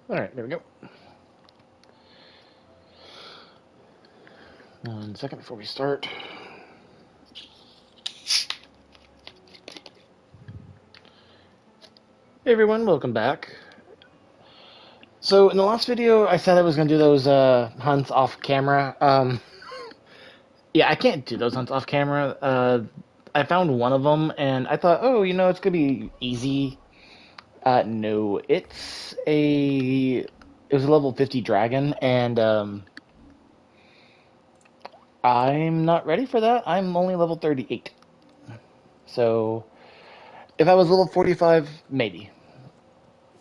Alright, there we go. 1 second before we start. Hey everyone, welcome back. So in the last video, I said I was going to do those hunts off camera. Yeah, I can't do those hunts off camera. I found one of them, and I thought, oh, it's going to be easy. No, it was a level 50 dragon, and I'm not ready for that. I'm only level 38. So if I was level 45, maybe.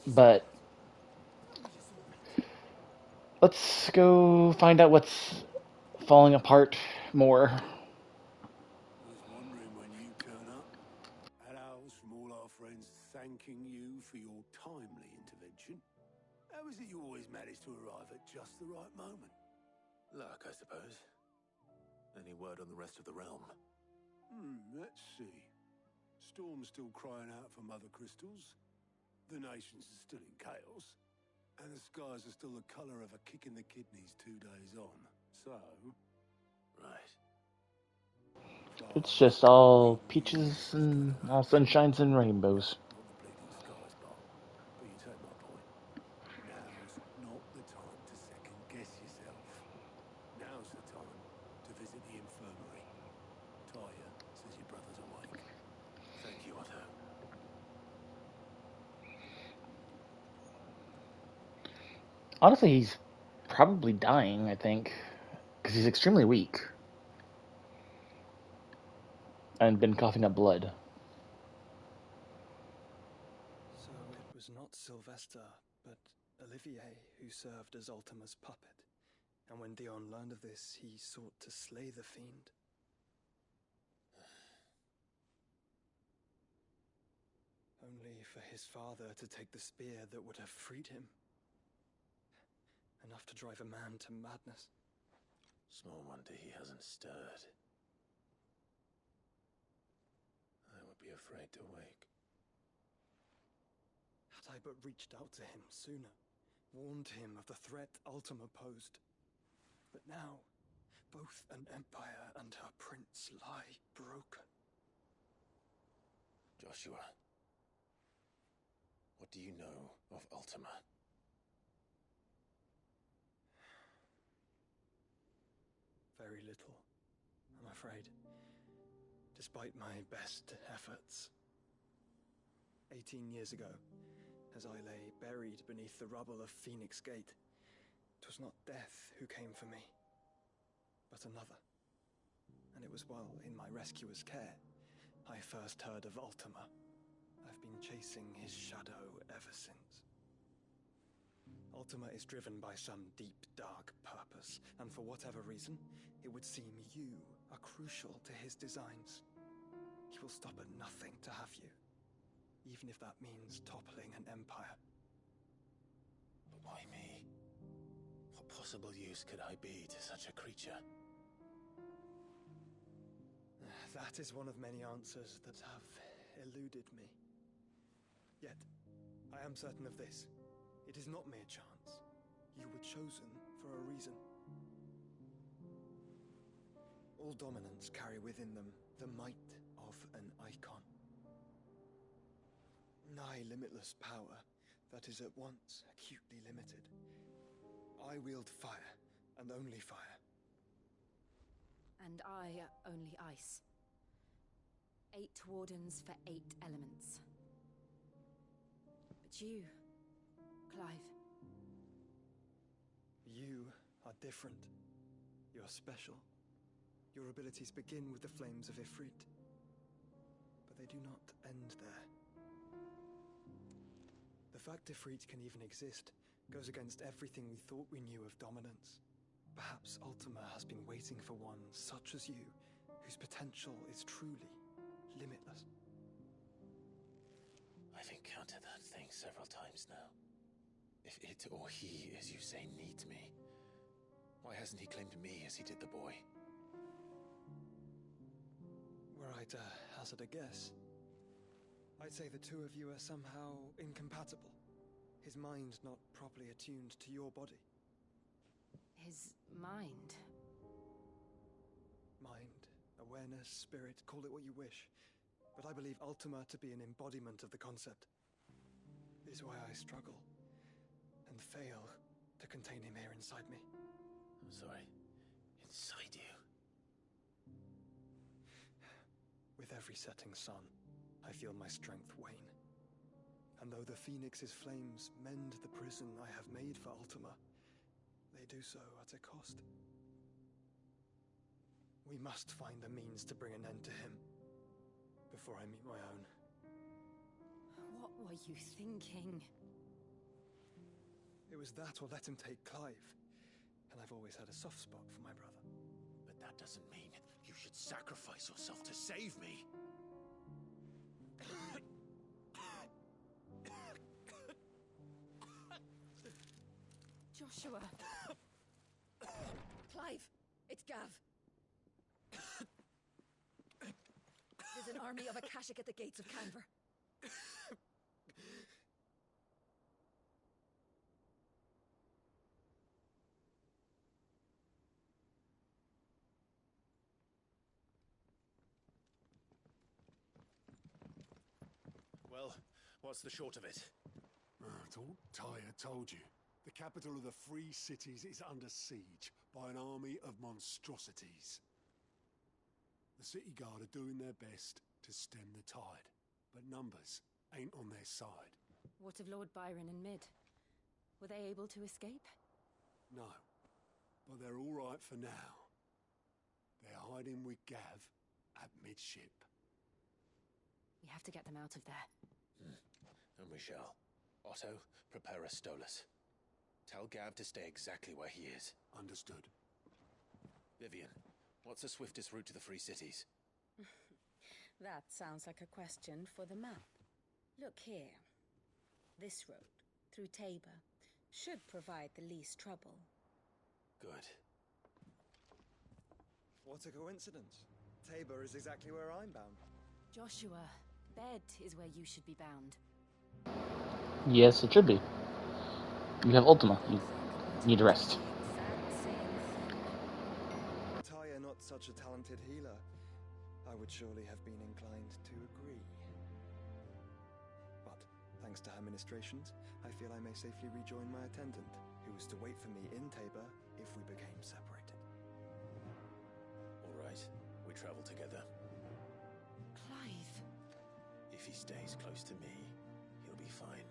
But let's go find out what's falling apart more. Was wondering when you turn up. Hellos from all our friends thanking you for your timely intervention. How is it you always manage to arrive at just the right moment? Luck, I suppose. Any word on the rest of the realm? Let's see. Storm's still crying out for mother crystals. The nations are still in chaos. And the skies are still the colour of a kick in the kidneys 2 days on. So... Right. It's Far just from all green peaches hills and going all over. sunshines and rainbows. Not the bleeding skies part, but you take my point. Now's not the time to second guess yourself. Now's the time to visit the infirmary. Talia says your brother's awake. Thank you, Otto. Honestly, he's probably dying, I think, because he's extremely weak and been coughing up blood. So it was not Sylvester, but Olivier who served as Ultima's puppet, and when Dion learned of this, he sought to slay the fiend. Only for his father to take the spear that would have freed him. Enough to drive a man to madness. Small wonder he hasn't stirred. I would be afraid to wake. Had I but reached out to him sooner, warned him of the threat Ultima posed. But now, both an empire and her prince lie broken. Joshua, what do you know of Ultima? Very little, I'm afraid, despite my best efforts. 18 years ago, as I lay buried beneath the rubble of Phoenix Gate, 'twas not death who came for me, but another. And it was while in my rescuer's care I first heard of Ultima. I've been chasing his shadow ever since. Ultima is driven by some deep, dark purpose, and for whatever reason, it would seem you are crucial to his designs. He will stop at nothing to have you, even if that means toppling an empire. But why me? What possible use could I be to such a creature? That is one of many answers that have eluded me. Yet, I am certain of this. It is not mere chance. You were chosen for a reason. All dominants carry within them the might of an icon. Nigh limitless power that is at once acutely limited. I wield fire, and only fire. And I only ice. 8 wardens for 8 elements. But you, Clive. You are different. You're special. Your abilities begin with the flames of Ifrit. But they do not end there. The fact Ifrit can even exist goes against everything we thought we knew of dominance. Perhaps Ultima has been waiting for one such as you, whose potential is truly limitless. I've encountered that thing several times now. If it or he, as you say, needs me, why hasn't he claimed me as he did the boy? Were I to hazard a guess, I'd say the two of you are somehow incompatible. His mind not properly attuned to your body. His mind. Mind, awareness, spirit, call it what you wish. But I believe Ultima to be an embodiment of the concept. This is why I struggle and fail to contain him here inside me. I'm sorry. Inside you? With every setting sun, I feel my strength wane. And though the Phoenix's flames mend the prison I have made for Ultima, they do so at a cost. We must find the means to bring an end to him before I meet my own. What were you thinking? It was that or let him take Clive. And I've always had a soft spot for my brother. But that doesn't mean you should sacrifice yourself to save me. Joshua! Clive! It's Gav! There's an army of Akashic at the gates of Canver. Well, what's the short of it? It's all Tyre told you. The capital of the Free Cities is under siege by an army of monstrosities. The City Guard are doing their best to stem the tide, but numbers ain't on their side. What of Lord Byron and Mid? Were they able to escape? No, but they're all right for now. They're hiding with Gav at midship. We have to get them out of there. And we shall. Otto, prepare a Stolas. Tell Gav to stay exactly where he is. Understood. Vivian, what's the swiftest route to the Free Cities? That sounds like a question for the map. Look here. This road, through Tabor, should provide the least trouble. Good. What a coincidence. Tabor is exactly where I'm bound. Joshua, bed is where you should be bound. Yes, it should be. You have Ultima. You need to rest. Tyre not such a talented healer, I would surely have been inclined to agree. But, thanks to her ministrations, I feel I may safely rejoin my attendant, who was to wait for me in Tabor if we became separated. All right, we travel together. Clive! If he stays close to me, he'll be fine.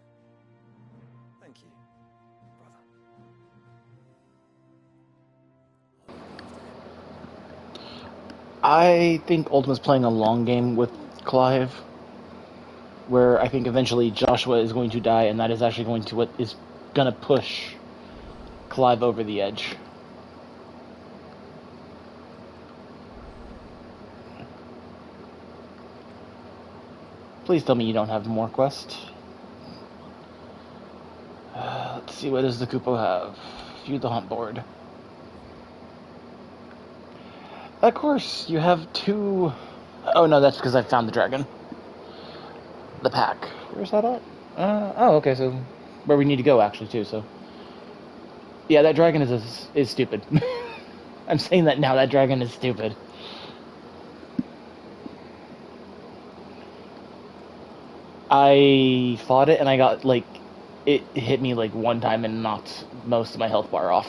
Thank you, brother. I think Ultima's playing a long game with Clive, where I think eventually Joshua is going to die, and that is actually going to push Clive over the edge. Please tell me you don't have more quests. Let's see, what does the Kupo have? View the hunt board. Of course, you have 2... Oh no, that's because I found the dragon. The pack. Where's that at? Oh, okay, so where we need to go, actually, too, so... Yeah, that dragon is stupid. I'm saying that now, that dragon is stupid. I fought it, and I got, like... It hit me, like, one time and knocked most of my health bar off.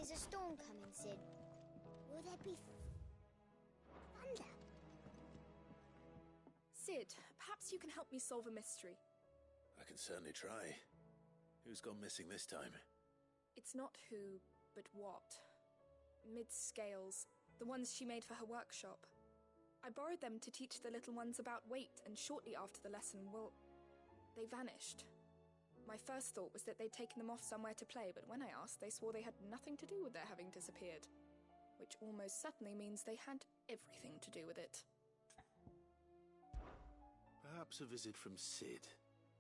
Is a storm coming, Sid? Will there be thunder? Sid, perhaps you can help me solve a mystery. I can certainly try. Who's gone missing this time? It's not who, but what. Mid's scales, the ones she made for her workshop. I borrowed them to teach the little ones about weight, and shortly after the lesson, well, they vanished. My first thought was that they'd taken them off somewhere to play, but when I asked, they swore they had nothing to do with their having disappeared. Which almost certainly means they had everything to do with it. Perhaps a visit from Sid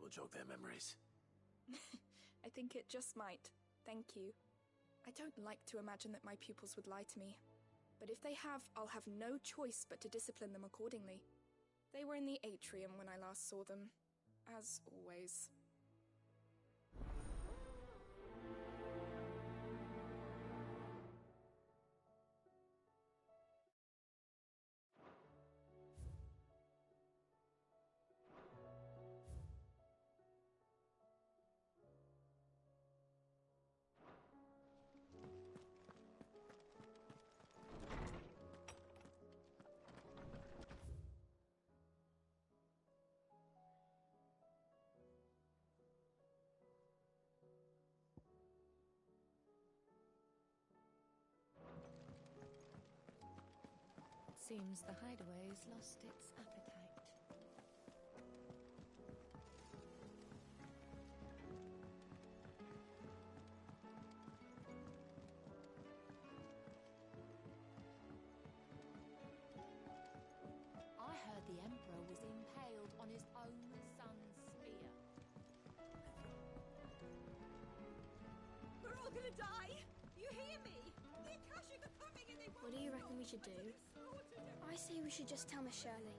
will jog their memories. I think it just might. Thank you. I don't like to imagine that my pupils would lie to me. But if they have, I'll have no choice but to discipline them accordingly. They were in the atrium when I last saw them, as always. Seems the hideaway's lost its appetite. I heard the Emperor was impaled on his own son's spear. We're all gonna die! You hear me? The Akashic are coming and they won't. What do you reckon we should do? I say we should just tell Miss Shirley.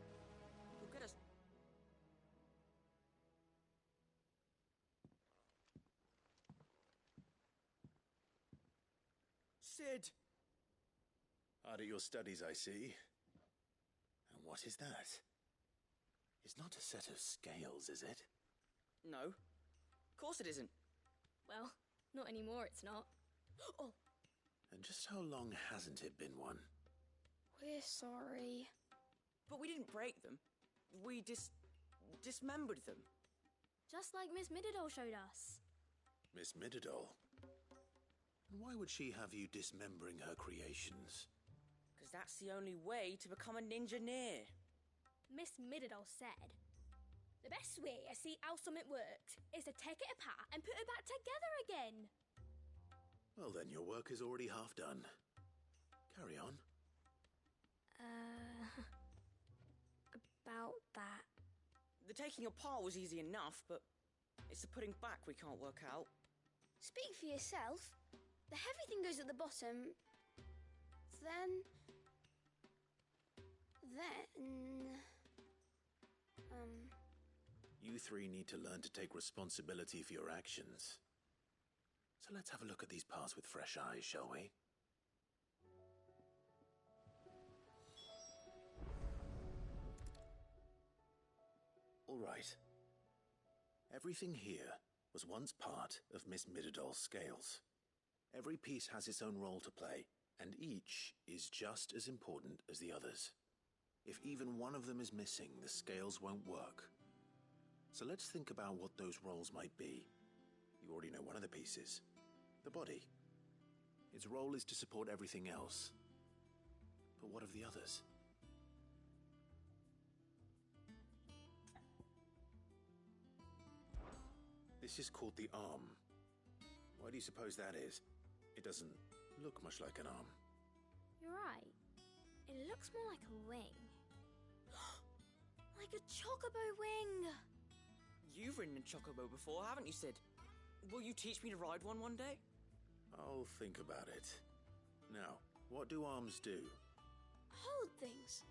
You'll get us. Sid! Hard at your studies, I see. And what is that? It's not a set of scales, is it? No. Of course it isn't. Well, not anymore, it's not. Oh, And just how long hasn't it been one? we're sorry. But we didn't break them. We dismembered them. Just like Miss Mididol showed us. Miss Mididol? And why would she have you dismembering her creations? Because that's the only way to become a ninja-near. Miss Mididol said, the best way I see how something works is to take it apart and put it back together again. Well then, your work is already half done. Carry on. About that. The taking apart was easy enough, but it's the putting back we can't work out. Speak for yourself. The heavy thing goes at the bottom. Then... You three need to learn to take responsibility for your actions. So let's have a look at these parts with fresh eyes, shall we? All right. Everything here was once part of Miss Mididol's scales. Every piece has its own role to play, and each is just as important as the others. If even one of them is missing, the scales won't work. So let's think about what those roles might be. You already know one of the pieces. The body. Its role is to support everything else. But what of the others? This is called the arm. Why do you suppose that is? It doesn't look much like an arm. You're right. It looks more like a wing. Like a chocobo wing! You've ridden a chocobo before, haven't you, Sid? Will you teach me to ride one day? I'll think about it. Now, what do arms do? Hold things.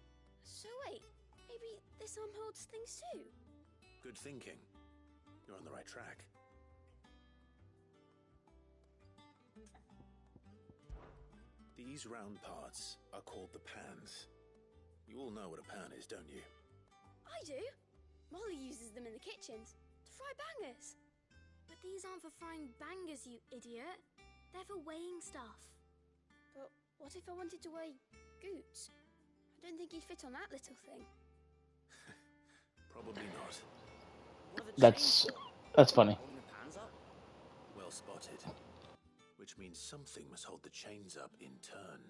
So wait, maybe this arm holds things too? Good thinking. You're on the right track. These round parts are called the pans. You all know what a pan is, don't you? I do. Molly uses them in the kitchens to fry bangers. But these aren't for frying bangers, you idiot. They're for weighing stuff. But what if I wanted to weigh Goots? I don't think he'd fit on that little thing. Probably not. What are the That's chains funny. holding the pans up? Well spotted. Which means something must hold the chains up in turn.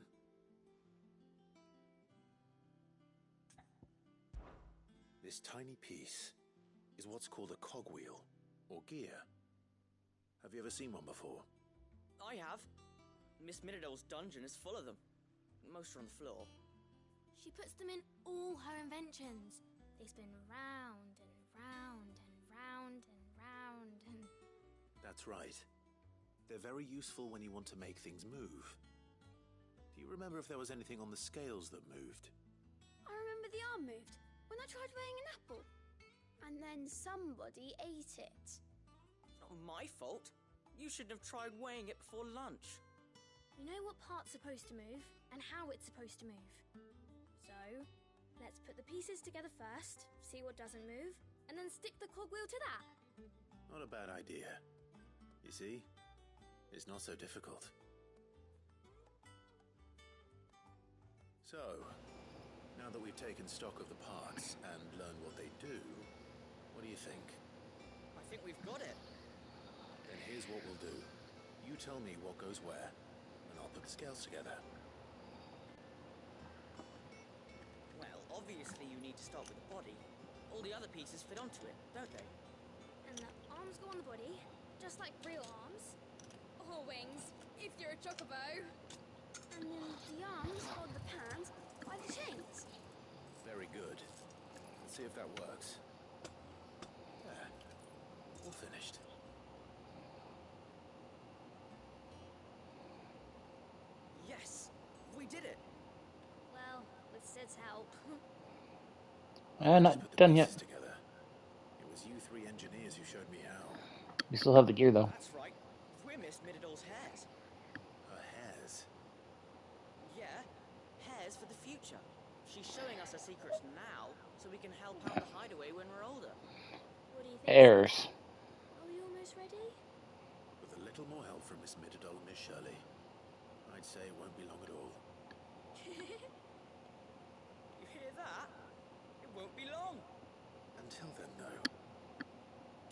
This tiny piece is what's called a cogwheel, or gear. Have you ever seen one before? I have. Miss Mididol's dungeon is full of them. Most are on the floor. She puts them in all her inventions. They spin round and round and round and round and... That's right. They're very useful when you want to make things move. Do you remember if there was anything on the scales that moved? I remember the arm moved when I tried weighing an apple. And then somebody ate it. Not my fault. You shouldn't have tried weighing it before lunch. You know what part's supposed to move and how it's supposed to move. So, let's put the pieces together first, see what doesn't move, and then stick the cogwheel to that. Not a bad idea. You see? It's not so difficult. So, now that we've taken stock of the parts and learned what they do, what do you think? I think we've got it. Then here's what we'll do. You tell me what goes where, and I'll put the scales together. Well, obviously you need to start with the body. All the other pieces fit onto it, don't they? And the arms go on the body, just like real arms. Or wings, if you're a chocobo. And then the arms hold the pans by the chains. Very good. Let's see if that works. There. All finished. Yes! We did it! Well, with Sid's help. Not done yet. Together. It was you three engineers who showed me how. We still have the gear though. That's right. We're Miss Mididol's hairs. Her hairs? Yeah, hairs for the future. She's showing us her secrets now, so we can help out the hideaway when we're older. What do you think? Heirs. Are we almost ready? With a little more help from Miss Mididol and Miss Shirley, I'd say it won't be long at all. You hear that? It won't be long. Until then, though,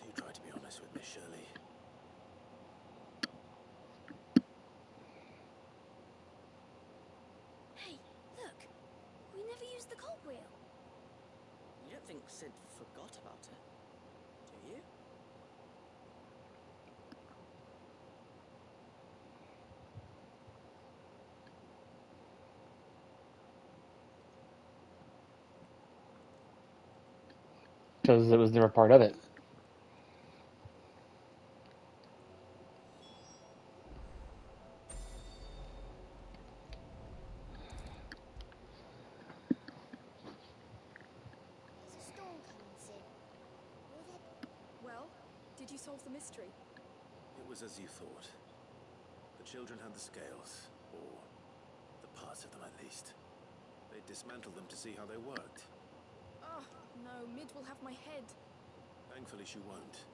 do try to be honest with Miss Shirley. Hey, look! We never used the cogwheel. You don't think Sid forgot about it, do you? Because it was never part of it. There's a storm coming, Sid. Well, did you solve the mystery? It was as you thought. The children had the scales, or the parts of them at least. They dismantled them to see how they worked. Oh, no, Mid will have my head. Thankfully she won't.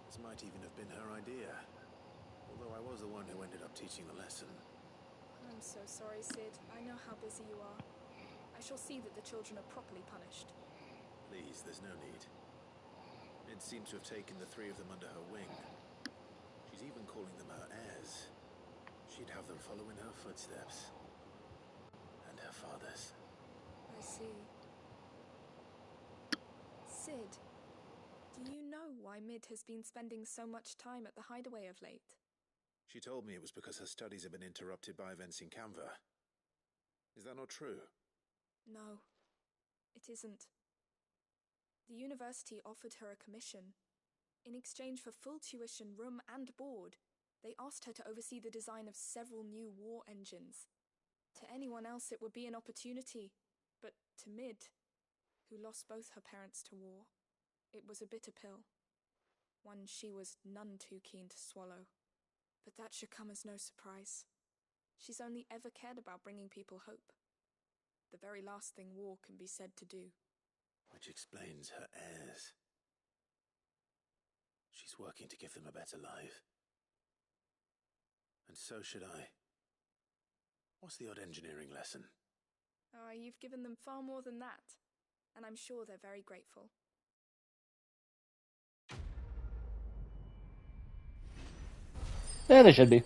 This might even have been her idea. Although I was the one who ended up teaching the lesson. I'm so sorry, Sid. I know how busy you are. I shall see that the children are properly punished. Please, there's no need. Mid seems to have taken the three of them under her wing. She's even calling them her heirs. She'd have them follow in her footsteps. And her father's. I see. Sid, do you know why Mid has been spending so much time at the hideaway of late? She told me it was because her studies have been interrupted by events in Canva. Is that not true? No, it isn't. The university offered her a commission. In exchange for full tuition, room and board, they asked her to oversee the design of several new war engines. To anyone else it would be an opportunity, but to Mid, who lost both her parents to war, it was a bitter pill. One she was none too keen to swallow. But that should come as no surprise. She's only ever cared about bringing people hope. The very last thing war can be said to do. Which explains her heirs. She's working to give them a better life. And so should I. What's the odd engineering lesson? Ah, you've given them far more than that, and I'm sure they're very grateful. Yeah, they should be.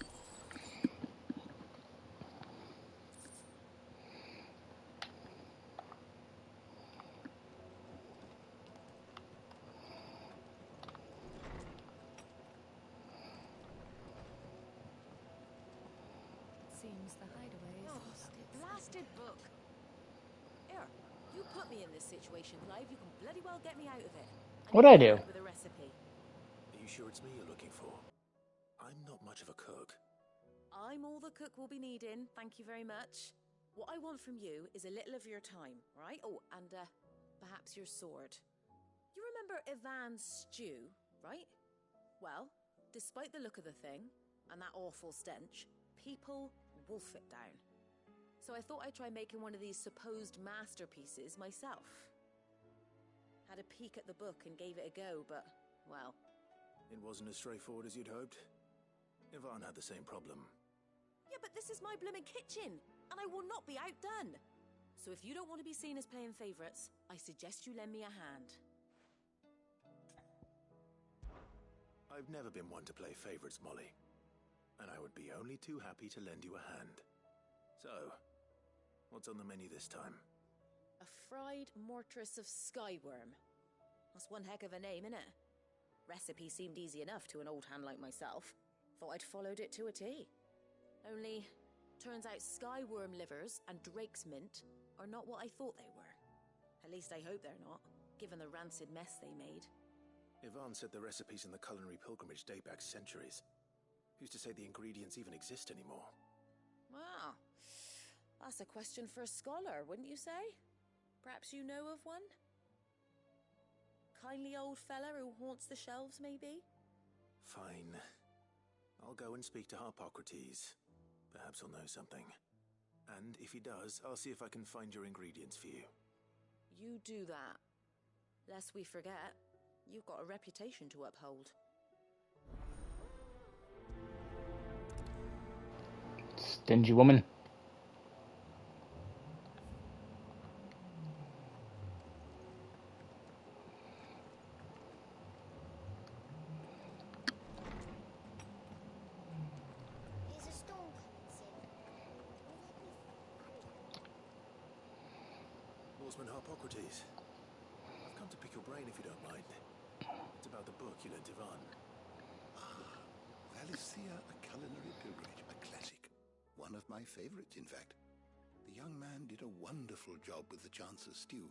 Seems the hideaway is lost its Blasted book! Here, you put me in this situation, Clive. You can bloody well get me out of it. What'd I do? With a recipe. Are you sure it's me you're looking for? I'm not much of a cook. I'm all the cook will be needing, thank you very much. What I want from you is a little of your time, right? Oh, and perhaps your sword. You remember Ivan's stew, right? Well, despite the look of the thing, and that awful stench, people wolf it down. So I thought I'd try making one of these supposed masterpieces myself. Had a peek at the book and gave it a go, but, well... It wasn't as straightforward as you'd hoped? Ivan had the same problem. Yeah, but this is my blimmin' kitchen, and I will not be outdone. So if you don't want to be seen as playing favourites, I suggest you lend me a hand. I've never been one to play favourites, Molly. And I would be only too happy to lend you a hand. So, what's on the menu this time? A fried mortress of skyworm. That's one heck of a name, innit? Recipe seemed easy enough to an old hand like myself. Thought I'd followed it to a T. Only, turns out skyworm livers and drake's mint are not what I thought they were. At least I hope they're not, given the rancid mess they made. Ivan said the recipes in the culinary pilgrimage date back centuries. Who's to say the ingredients even exist anymore? Wow. That's a question for a scholar, wouldn't you say? Perhaps you know of one? Kindly old fella who haunts the shelves, maybe? Fine. I'll go and speak to Harpocrates. Perhaps he'll know something. And if he does, I'll see if I can find your ingredients for you. You do that. Lest we forget, you've got a reputation to uphold. Stingy woman. Here's a storm coming, Sid. Lordsman Harpocrates. I've come to pick your brain if you don't mind. It's about the book you lent Ivan. Valisthea, a culinary pilgrimage, a classic. One of my favorites, in fact. The young man did a wonderful job with the Chance's stew.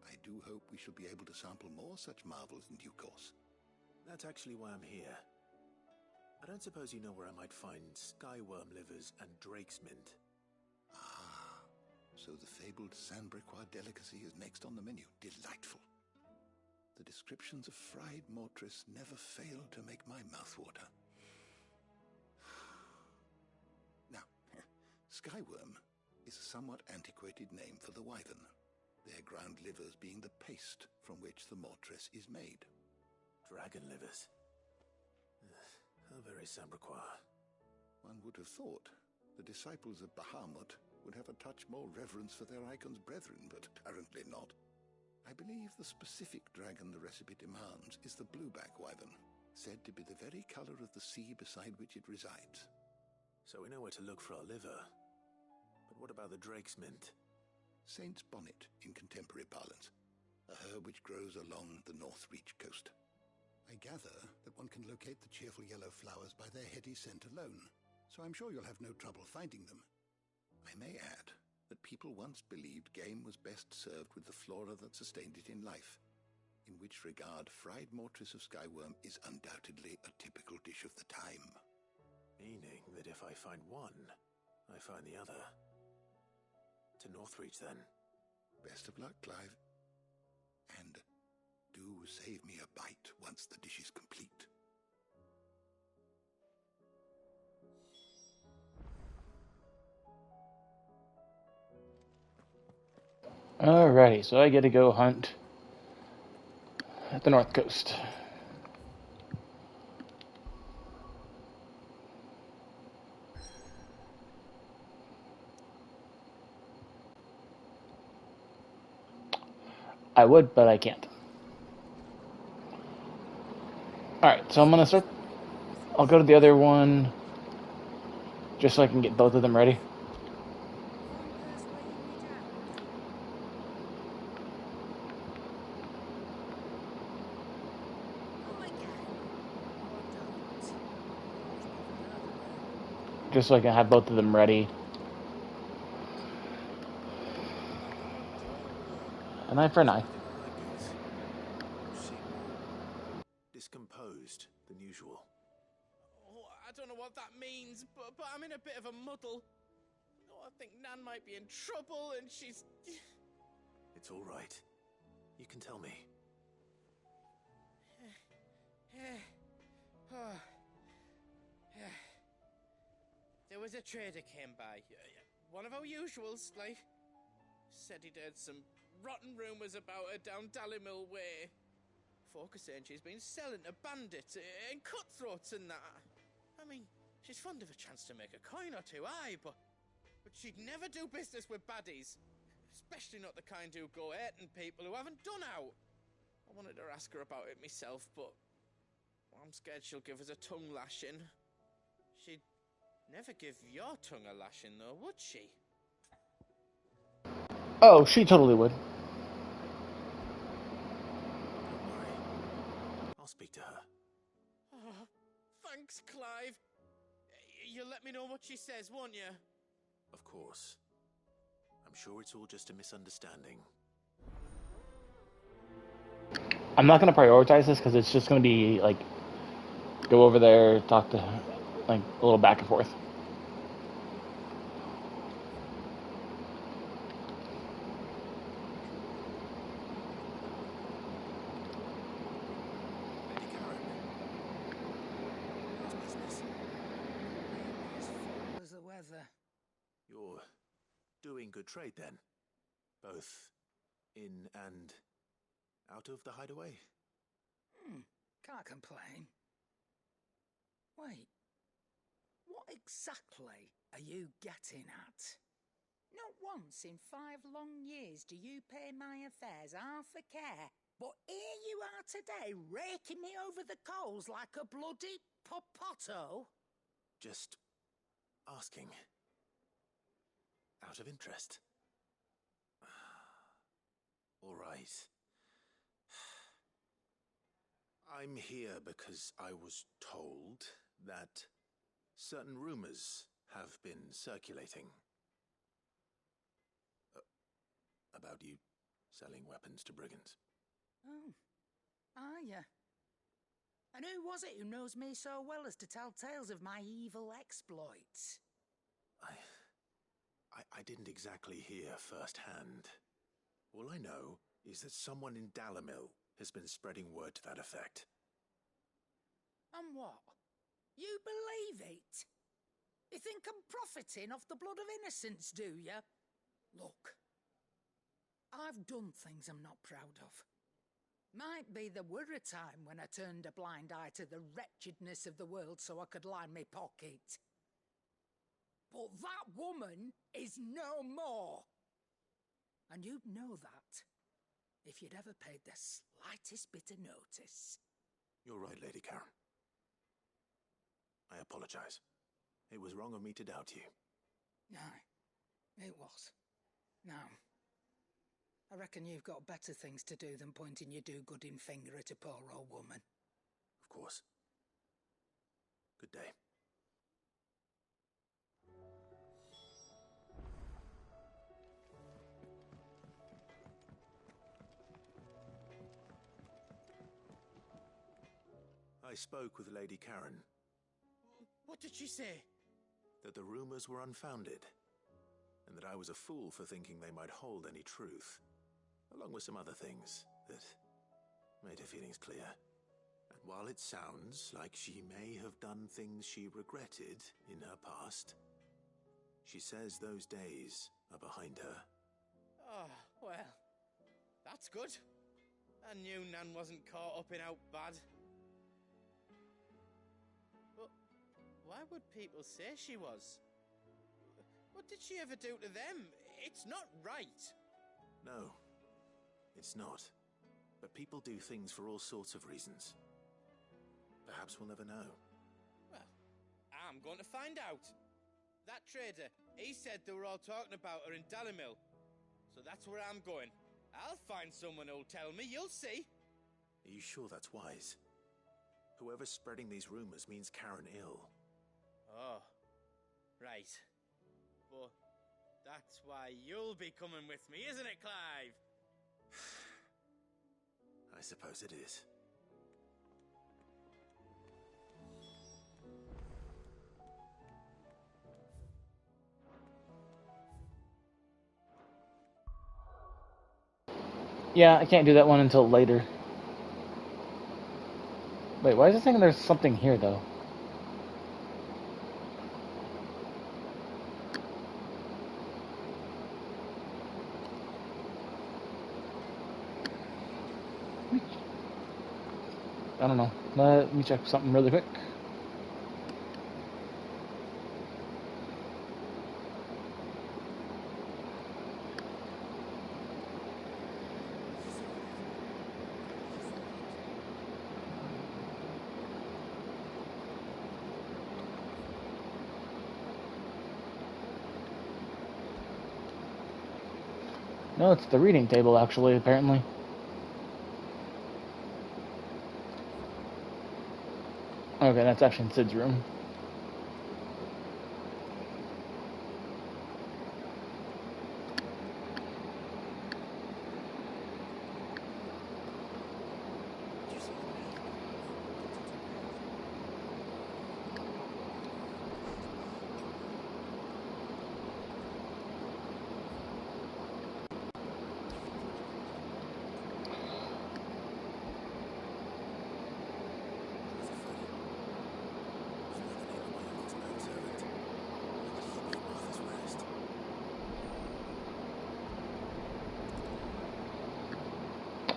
I do hope we shall be able to sample more such marvels in due course. That's actually why I'm here. I don't suppose you know where I might find skyworm livers and drake's mint. Ah, so the fabled Sandbrequois delicacy is next on the menu. Delightful. The descriptions of fried mortress never fail to make my mouth water. Now, skyworm is a somewhat antiquated name for the wyvern, their ground livers being the paste from which the mortress is made. Dragon livers. How very Sandbrequois. One would have thought the disciples of Bahamut would have a touch more reverence for their icon's brethren, but apparently not. I believe the specific dragon the recipe demands is the blueback wyvern, said to be the very color of the sea beside which it resides. So we know where to look for our liver. But what about the drake's mint? Saint's bonnet in contemporary parlance, a herb which grows along the North Reach coast. I gather that one can locate the cheerful yellow flowers by their heady scent alone, so I'm sure you'll have no trouble finding them. I may add that people once believed game was best served with the flora that sustained it in life, in which regard fried mortress of skyworm is undoubtedly a typical dish of the time. Meaning that if I find one, I find the other. To Northreach, then. Best of luck, Clive. And do save me a bite once the dish is complete. Alrighty, so I get to go hunt at the North Coast. I would, but I can't. Alright, so I'm gonna start. I'll go to the other one just so I can get both of them ready. Just so I can have both of them ready. An eye for an eye. Discomposed than usual. Oh, I don't know what what that means, but I'm in a bit of a muddle. Oh, I think Nan might be in trouble, and she's... It's all right. You can tell me. There was a trader came by. One of our usuals, like. Said he'd heard some rotten rumours about her down Dallimil Way. Folk are saying she's been selling to bandits and cutthroats and that. I mean, she's fond of a chance to make a coin or two, aye, but she'd never do business with baddies. Especially not the kind who go hurting people who haven't done out. I wanted to ask her about it myself, but I'm scared she'll give us a tongue lashing. She'd never give your tongue a lashing, though, would she? Oh, she totally would. I'll speak to her. Oh, thanks, Clive. You'll let me know what she says, won't you? Of course. I'm sure it's all just a misunderstanding. I'm not going to prioritize this because it's just going to be, like, go over there, talk to, like, a little back and forth. How's the weather? You're doing good trade, then? Both in and out of the hideaway? Can't complain. Wait, what exactly are you getting at? Not once in 5 long years do you pay my affairs half a care, but here you are today raking me over the coals like a bloody popoto? Just asking. Out of interest. All right. I'm here because I was told that certain rumors have been circulating. About you selling weapons to brigands. Oh, are you? And who was it who knows me so well as to tell tales of my evil exploits? I didn't exactly hear firsthand. All I know is that someone in Dallimil has been spreading word to that effect. And what? You believe it? You think I'm profiting off the blood of innocents, do you? Look, I've done things I'm not proud of. Might be there were a time when I turned a blind eye to the wretchedness of the world so I could line my pocket. But that woman is no more. And you'd know that if you'd ever paid the slightest bit of notice. You're right, Lady Karen. I apologize. It was wrong of me to doubt you. Aye, it was. Now, I reckon you've got better things to do than pointing your do-gooding finger at a poor old woman. Of course. Good day. I spoke with Lady Karen. What did she say? That the rumors were unfounded, and that I was a fool for thinking they might hold any truth, along with some other things that made her feelings clear. And while it sounds like she may have done things she regretted in her past, she says those days are behind her. Oh, well, that's good. I knew Nan wasn't caught up in out bad. But why would people say she was? What did she ever do to them? It's not right. No, it's not. But people do things for all sorts of reasons. Perhaps we'll never know. Well, I'm going to find out. That trader, he said they were all talking about her in Dallimil. So that's where I'm going. I'll find someone who'll tell me, you'll see. Are you sure that's wise? Whoever's spreading these rumors means Karen ill. Oh, right. But that's why you'll be coming with me, isn't it, Clive? I suppose it is. Yeah, I can't do that one until later. Wait, why is it saying there's something here, though? I don't know. Let me check something really quick. No, it's the reading table, actually, apparently. Okay, that's actually in Sid's room.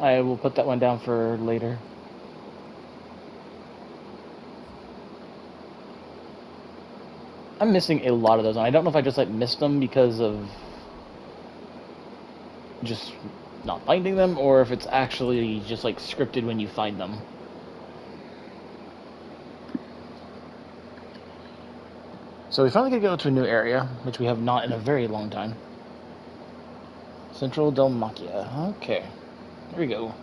I will put that one down for later. I'm missing a lot of those, and I don't know if I just like missed them because of just not finding them, or if it's actually just like scripted when you find them. So we finally get to go to a new area, which we have not in a very long time. Central Dalmatia. Okay, here we go.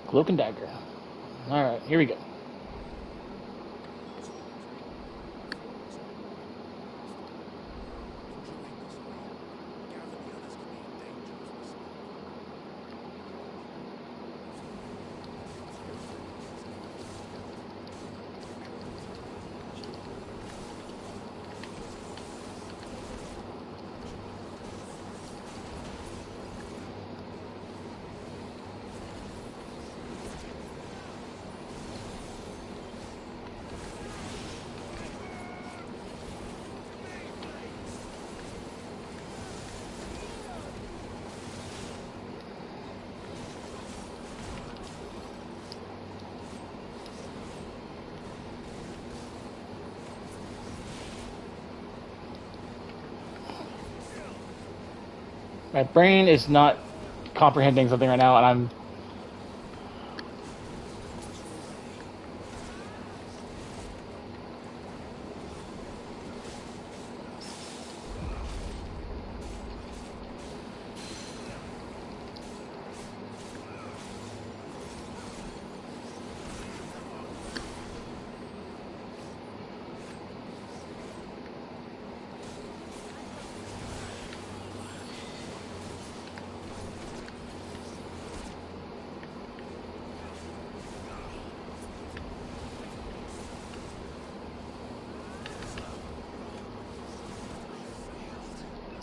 Cloak and dagger. Alright, here we go. My brain is not comprehending something right now, and I'm...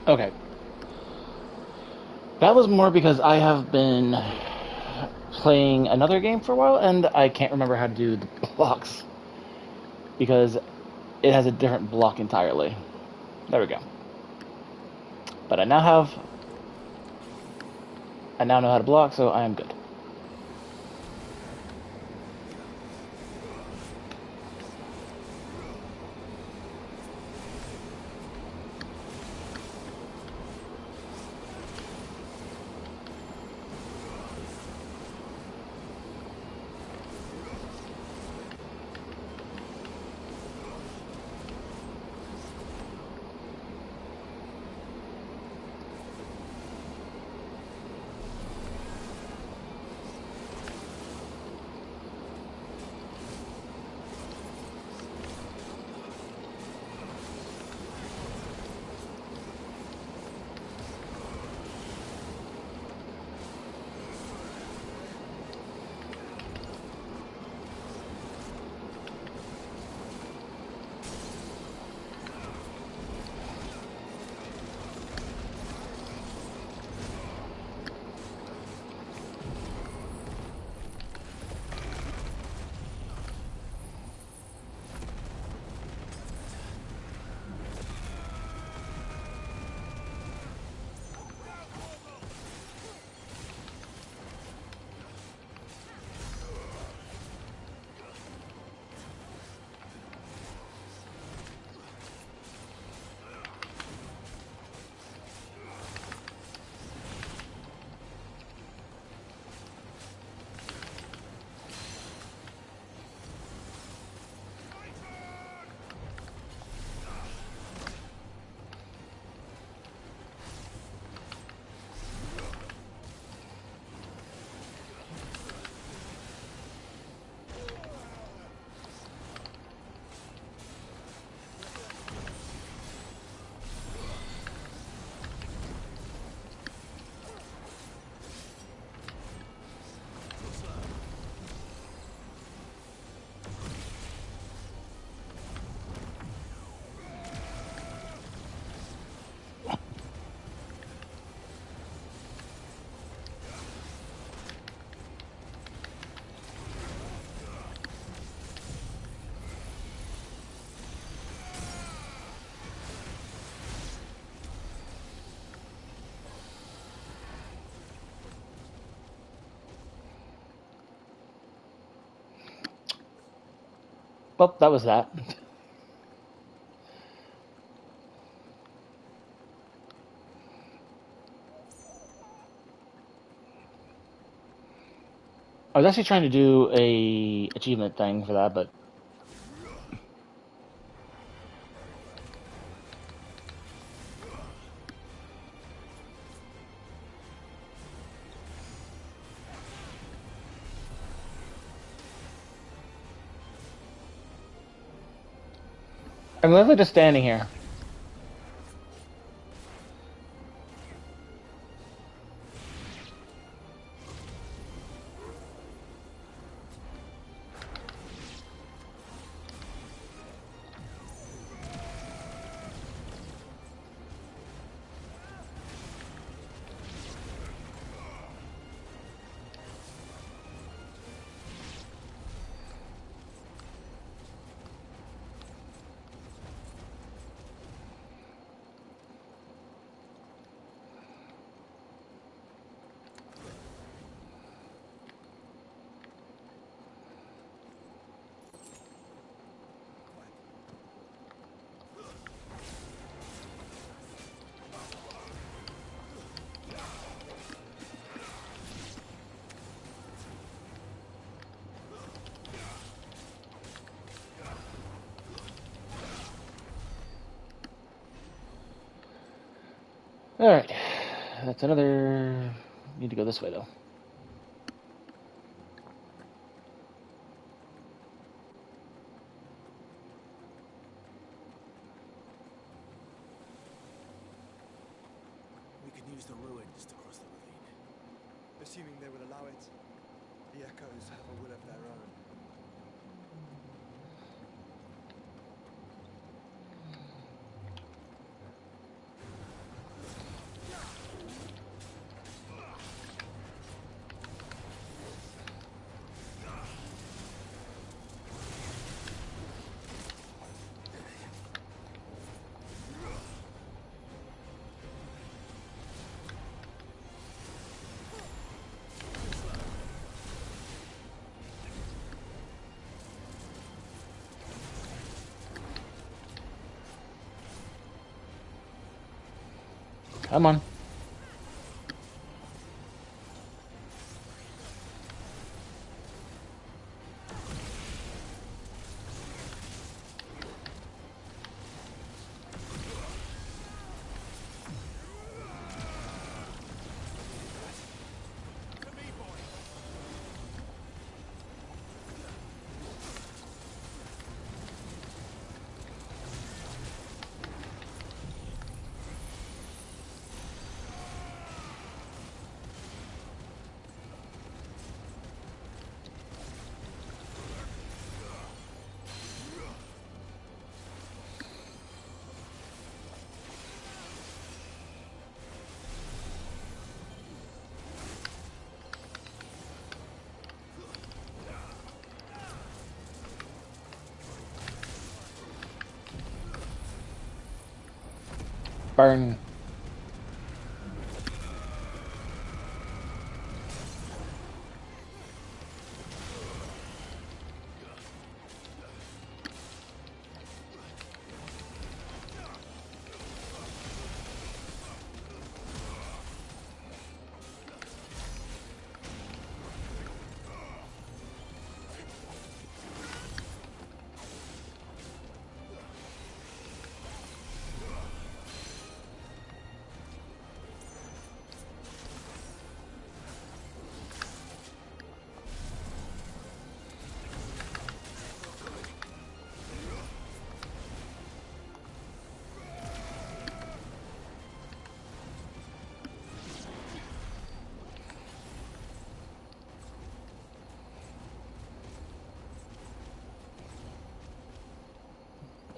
Okay. That was more because I have been playing another game for a while, and I can't remember how to do the blocks. Because it has a different block entirely. There we go. But I now know how to block, so I am good. Well, that was that. I was actually trying to do a achievement thing for that, but I'm literally just standing here. Alright. That's another... Need to go this way, though. We can use the ruins to cross the ravine. Assuming they will allow it. The echoes have a will of their own. Come on. Burn.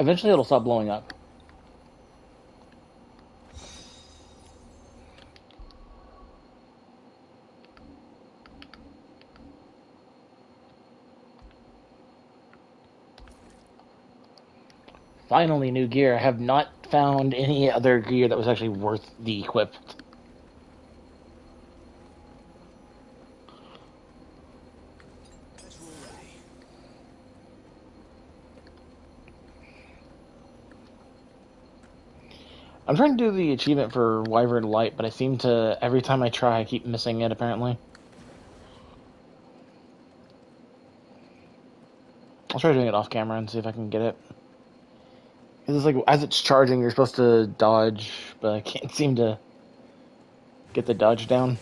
Eventually it'll stop blowing up. Finally, new gear. I have not found any other gear that was actually worth the equip. I'm trying to do the achievement for Wyvern Light, but I seem to, every time I try, I keep missing it, apparently. I'll try doing it off camera and see if I can get it. Because it's like, as it's charging, you're supposed to dodge, but I can't seem to get the dodge down.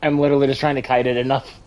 I'm literally just trying to kite it enough.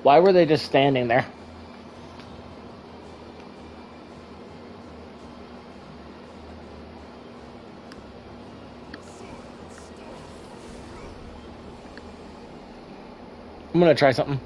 Why were they just standing there? I'm gonna try something.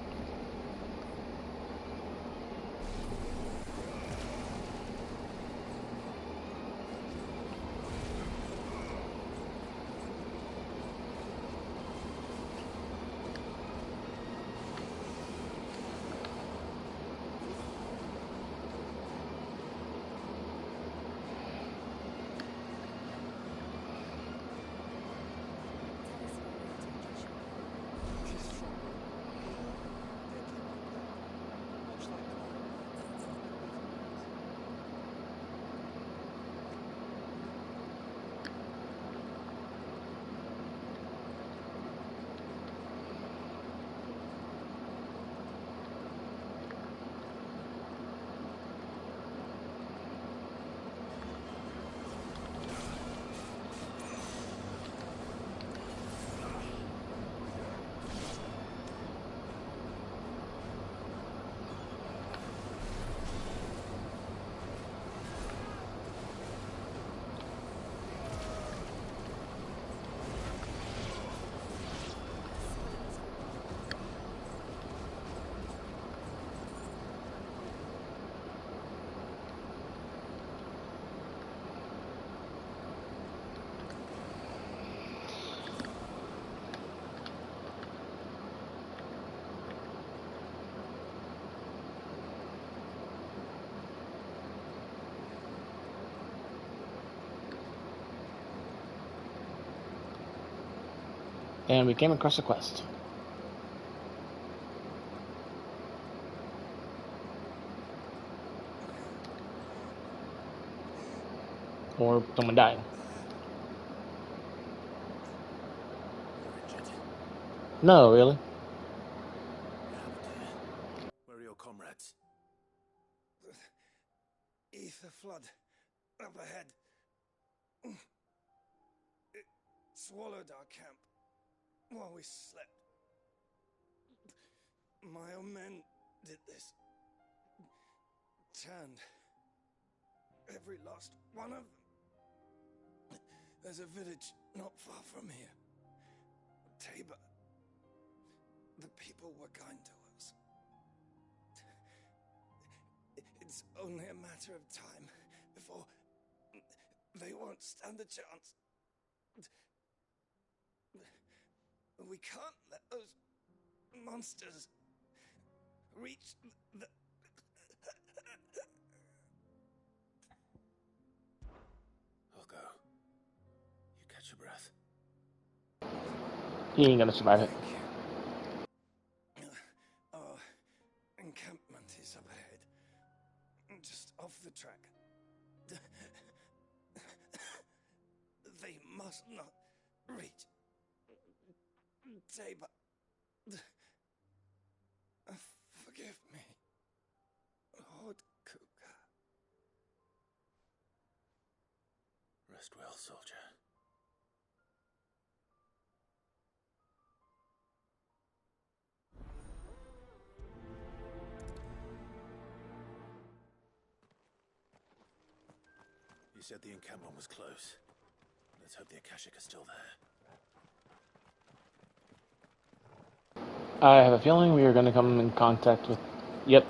And we came across a quest. Or someone dying. No, really? Where are your comrades? Ether flood up ahead. It swallowed our camp while we slept. My own men did this. Turned every last one of them. There's a village not far from here. Tabor. The people were kind to us. It's only a matter of time before they won't stand a chance. We can't let those monsters reach the... I'll go. You catch your breath. He ain't gonna survive it. Our encampment is up ahead. Just off the track. They must not reach Tabor. Forgive me, Lord Kuka. Rest well, soldier. You said the encampment was close. Let's hope the Akashic are still there. I have a feeling we are going to come in contact with... Yep.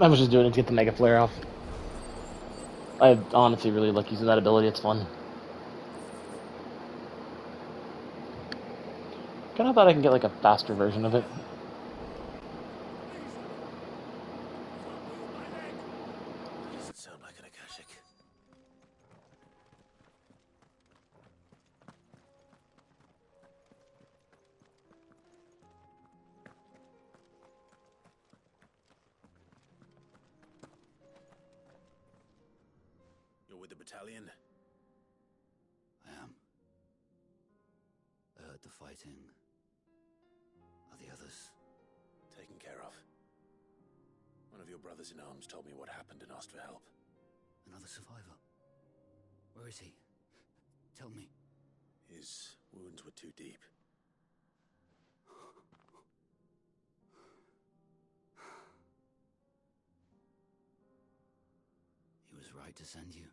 I was just doing it to get the Mega Flare off. I honestly really like using that ability, it's fun. Kinda thought I can get like a faster version of it. Doesn't sound like an Akashic. You're with the battalion? I am. I heard the fighting. Are the others? Taken care of. One of your brothers in arms told me what happened and asked for help. Another survivor? Where is he? Tell me. His wounds were too deep. He was right to send you.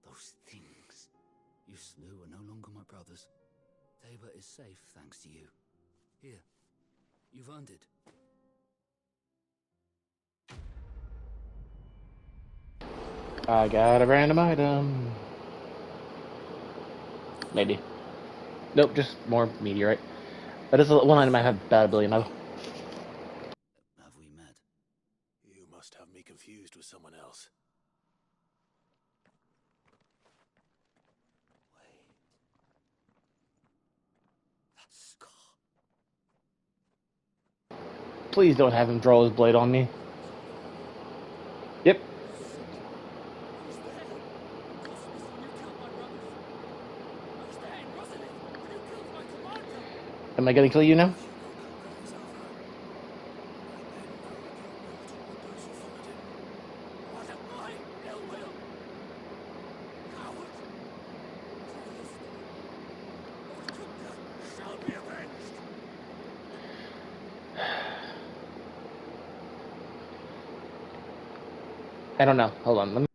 Those things you slew are no longer my brothers. Tabor is safe thanks to you. Here, you've earned it. I got a random item. Maybe. Nope, just more meteorite. But it's one item I have bad ability now. Have we met? You must have me confused with someone else. That scar. Please don't have him draw his blade on me. Yep. Am I gonna kill you now? I don't know. Hold on. Let me...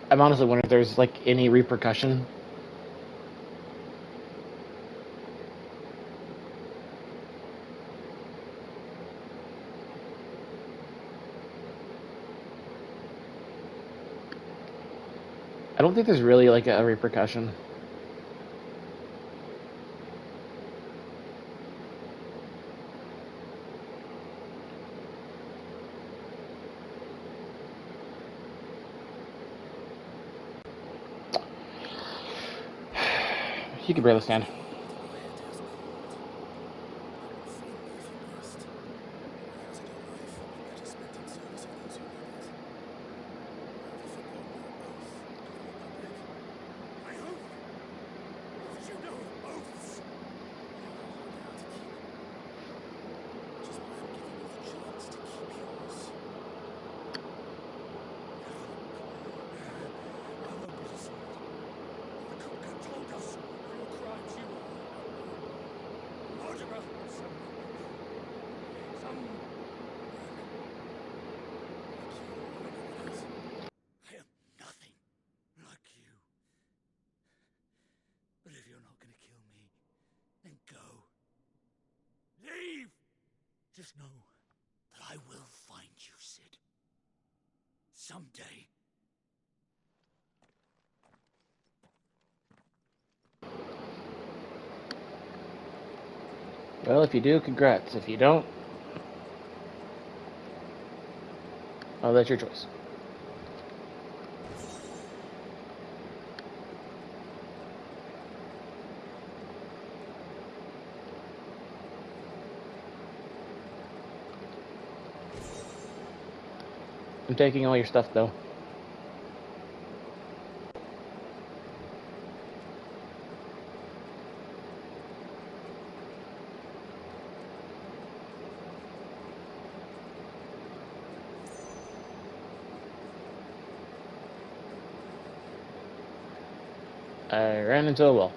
I'm honestly wondering if there's like any repercussion. I don't think there's really like a repercussion. You can barely stand. But if you're not going to kill me, then go. Leave! Just know that I will find you, Sid. Someday. Well, if you do, congrats. If you don't, oh, that's your choice. I'm taking all your stuff, though. I ran into a wall.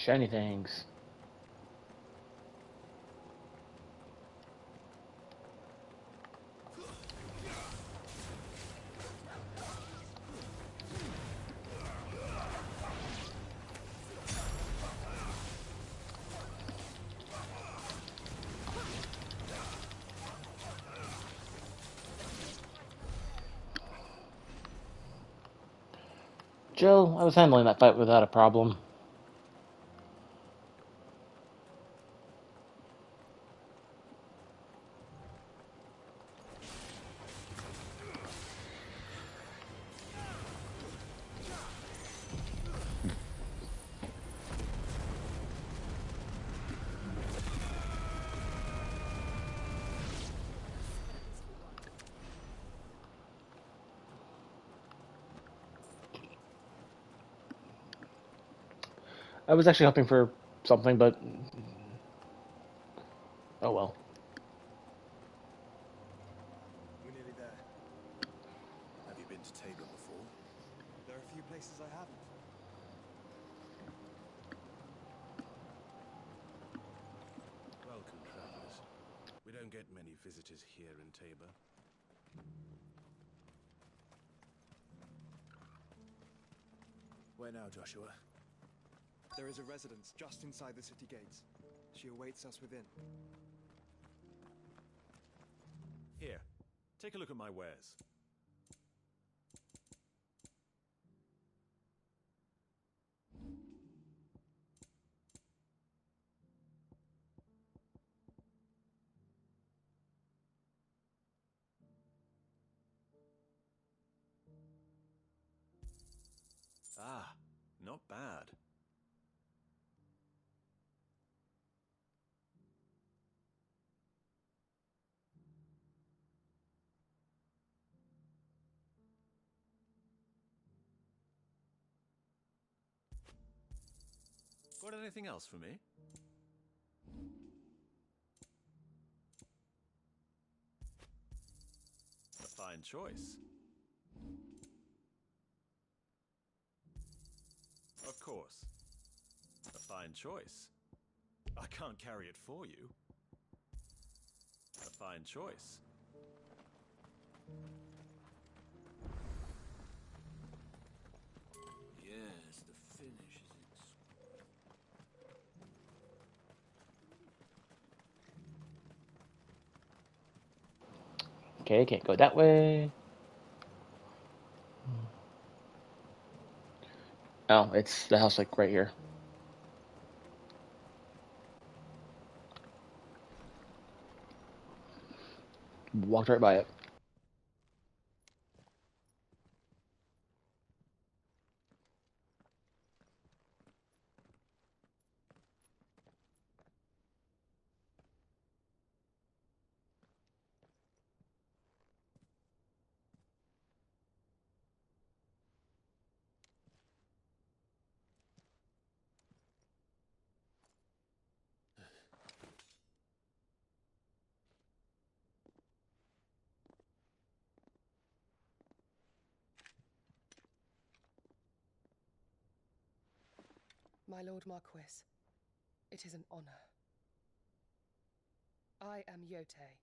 Shiny things. Jill, I was handling that fight without a problem. I was actually hoping for something, but oh well. We're nearly there. Have you been to Tabor before? There are a few places I haven't. Welcome, travelers. We don't get many visitors here in Tabor. Where now, Joshua? There is a residence just inside the city gates. She awaits us within. Here, take a look at my wares. Got anything else for me? A fine choice. Of course. A fine choice. I can't carry it for you. A fine choice. Yes, the finish is Okay, can't go that way. Oh, it's the house like right here. Walked right by it. My Lord Marquis, it is an honor. I am Yotei,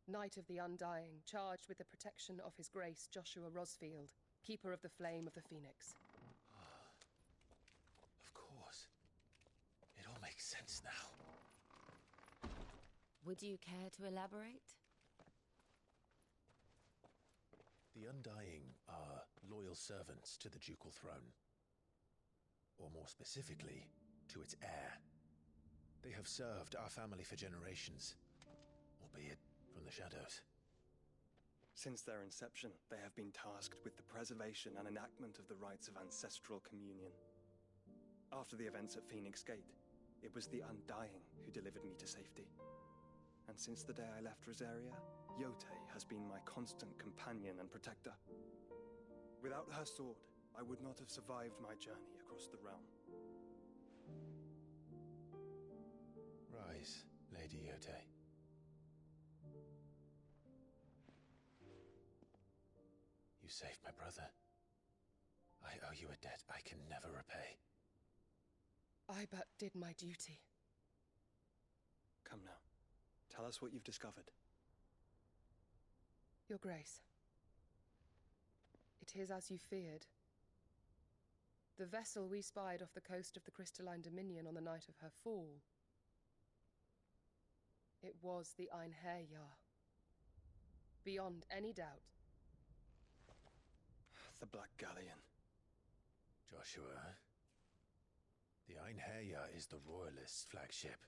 Knight of the Undying, charged with the protection of His Grace Joshua Rosfield, Keeper of the Flame of the Phoenix. Of course. It all makes sense now. Would you care to elaborate? The Undying are loyal servants to the ducal throne. Or more specifically, to its heir. They have served our family for generations, albeit from the shadows. Since their inception, they have been tasked with the preservation and enactment of the rites of ancestral communion. After the events at Phoenix Gate, it was the Undying who delivered me to safety. And since the day I left Rosaria, Yotei has been my constant companion and protector. Without her sword, I would not have survived my journey across the realm. Rise, Lady Yotei. You saved my brother. I owe you a debt I can never repay. I but did my duty. Come now. Tell us what you've discovered. Your Grace. It is as you feared. The vessel we spied off the coast of the Crystalline Dominion on the night of her fall. It was the Einherjar. Beyond any doubt. The Black Galleon. Joshua, the Einherjar is the Royalists' flagship.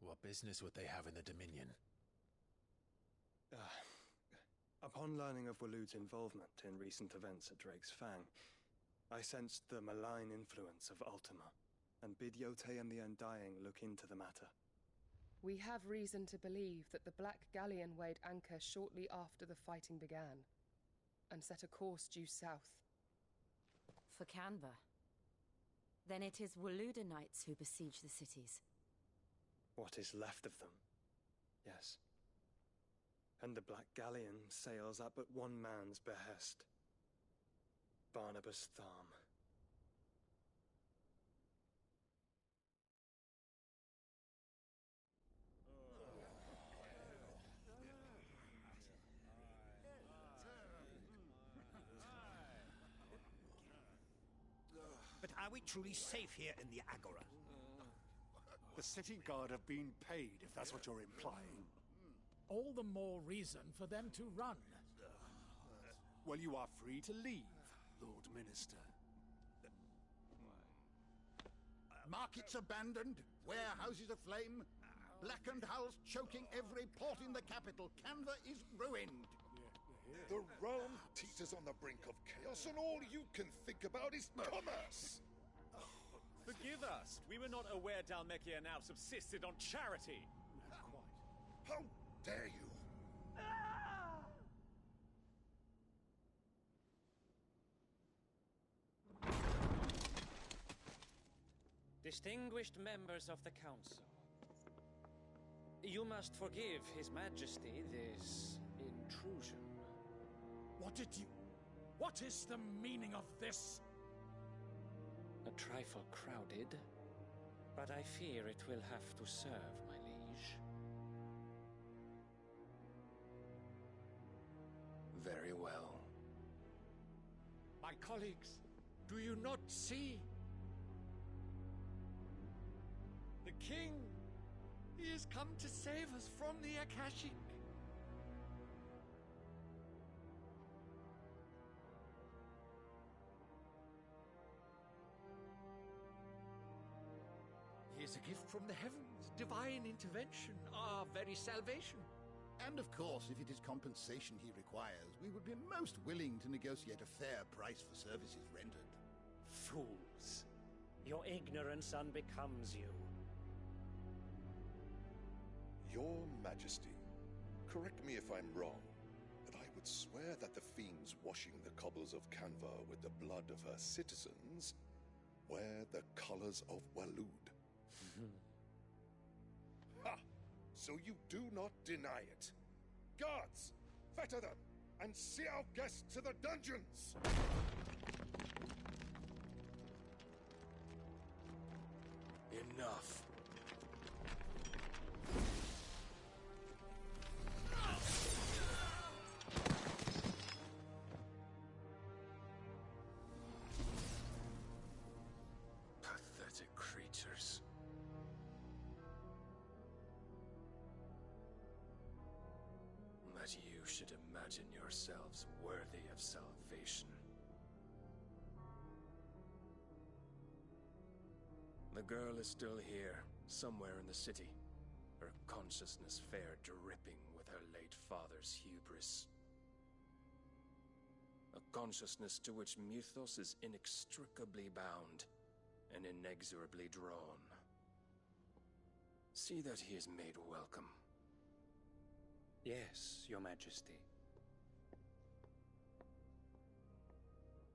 What business would they have in the Dominion? Upon learning of Waloed's involvement in recent events at Drake's Fang, I sensed the malign influence of Ultima, and bid Yotei and the Undying look into the matter. We have reason to believe that the Black Galleon weighed anchor shortly after the fighting began, and set a course due south. For Canva. Then it is Waloeda Knights who besiege the cities. What is left of them, yes. And the Black Galleon sails at but one man's behest. Barnabas Tharm. But are we truly safe here in the Agora? The city guard have been paid, if that's what you're implying. All the more reason for them to run. Well, you are free to leave, Lord Minister. Markets abandoned, warehouses aflame, blackened hulls choking every port in the capital. Canva is ruined. The realm teeters on the brink of chaos, and all you can think about is commerce. Forgive us. We were not aware Dhalmekia now subsisted on charity. How dare you? Distinguished members of the council, you must forgive His Majesty this intrusion. What is the meaning of this? A trifle crowded, but I fear it will have to serve, my liege. Very well. My colleagues, do you not see? The king! He has come to save us from the Akashic! He is a gift from the heavens, divine intervention, our very salvation. And of course, if it is compensation he requires, we would be most willing to negotiate a fair price for services rendered. Fools! Your ignorance unbecomes you. Your Majesty, correct me if I'm wrong, but I would swear that the fiends washing the cobbles of Canva with the blood of her citizens wear the colors of Waloed. Ha! So you do not deny it. Guards, fetter them, and see our guests to the dungeons! Enough. Pathetic creatures. That you should imagine yourselves worthy of salvation. The girl is still here, somewhere in the city, her consciousness fair dripping with her late father's hubris. A consciousness to which Mythos is inextricably bound and inexorably drawn. See that he is made welcome. Yes, Your Majesty.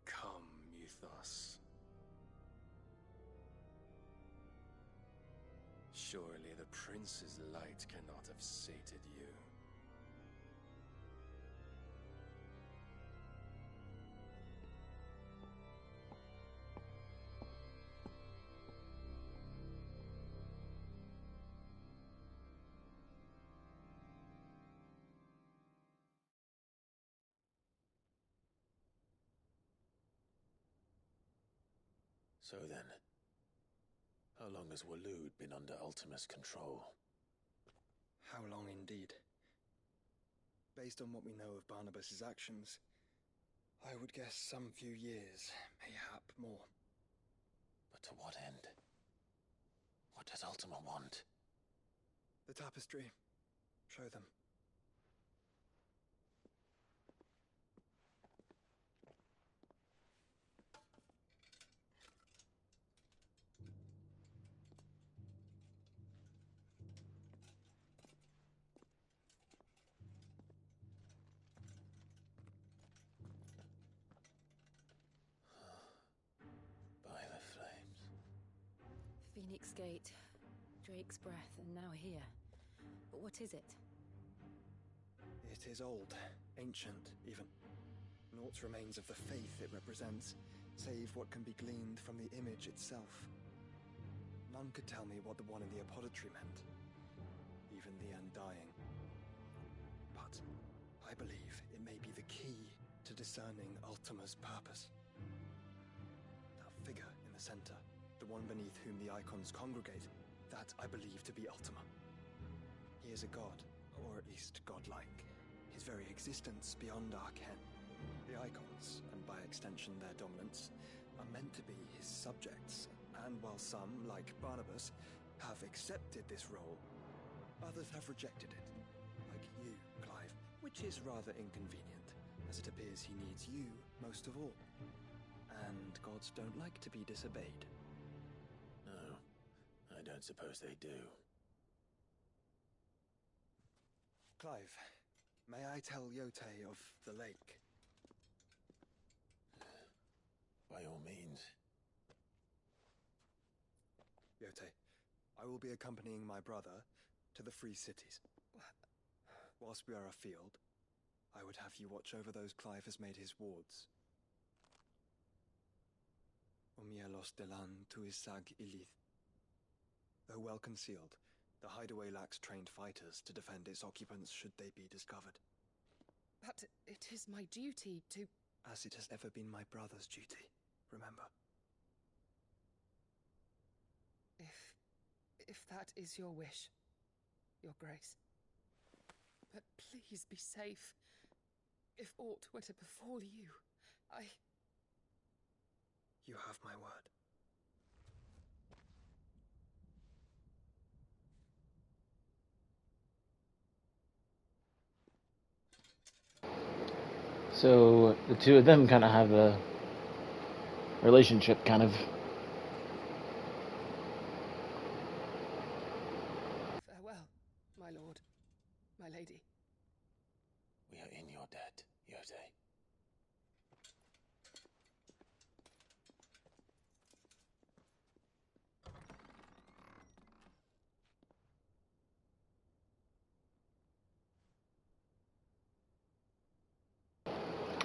Come, Mythos. Surely the prince's light cannot have sated you. So then, how long has Waloed been under Ultima's control? How long indeed? Based on what we know of Barnabas's actions, I would guess some few years, mayhap more. But to what end? What does Ultima want? The tapestry. Show them. Phoenix Gate, Drake's Breath, and now here. But what is it? It is old, ancient, even. Naught remains of the faith it represents, save what can be gleaned from the image itself. None could tell me what the one in the apothecary meant, even the Undying. But I believe it may be the key to discerning Ultima's purpose. That figure in the center, the one beneath whom the icons congregate, that I believe to be Ultima. He is a god, or at least godlike, his very existence beyond our ken. The icons, and by extension their dominants, are meant to be his subjects, and while some, like Barnabas, have accepted this role, others have rejected it, like you, Clive, which is rather inconvenient, as it appears he needs you most of all. And gods don't like to be disobeyed. No, I don't suppose they do. Clive, may I tell Yotei of the lake? By all means. Yote, I will be accompanying my brother to the Free Cities. Whilst we are afield, I would have you watch over those Clive has made his wards. Omielos delan tuisag ilith. Though well concealed, the hideaway lacks trained fighters to defend its occupants should they be discovered. But it is my duty to... As it has ever been my brother's duty, remember. If that is your wish, Your Grace. But please be safe. If aught were to befall you, You have my word. So the two of them kind of have a relationship, kind of. Farewell, my lord, my lady. We are in your debt, Yote.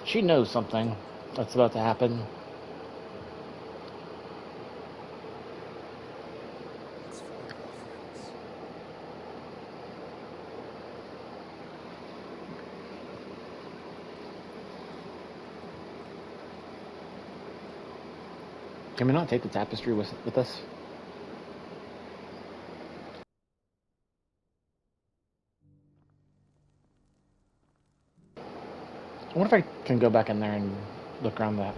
She knows something that's about to happen. Can we not take the tapestry with us? I wonder if I can go back in there and look around a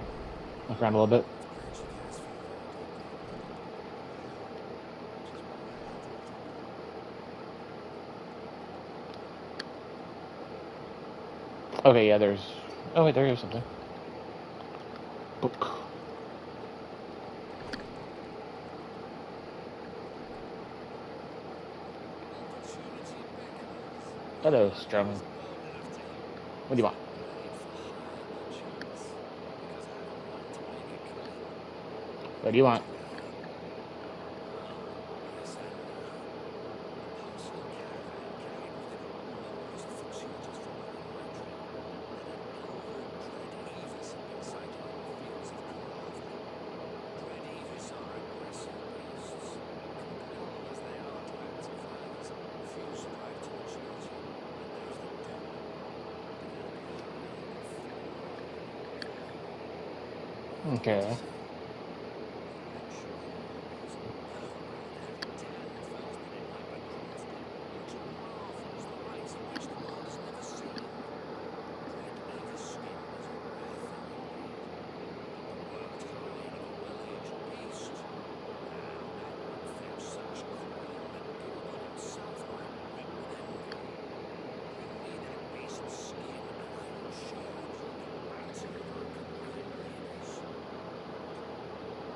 little bit. Okay, yeah, there's... Oh, wait, there is something. Book. Hello, Strum. What do you want? What do you want? Okay.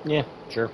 Yeah, sure.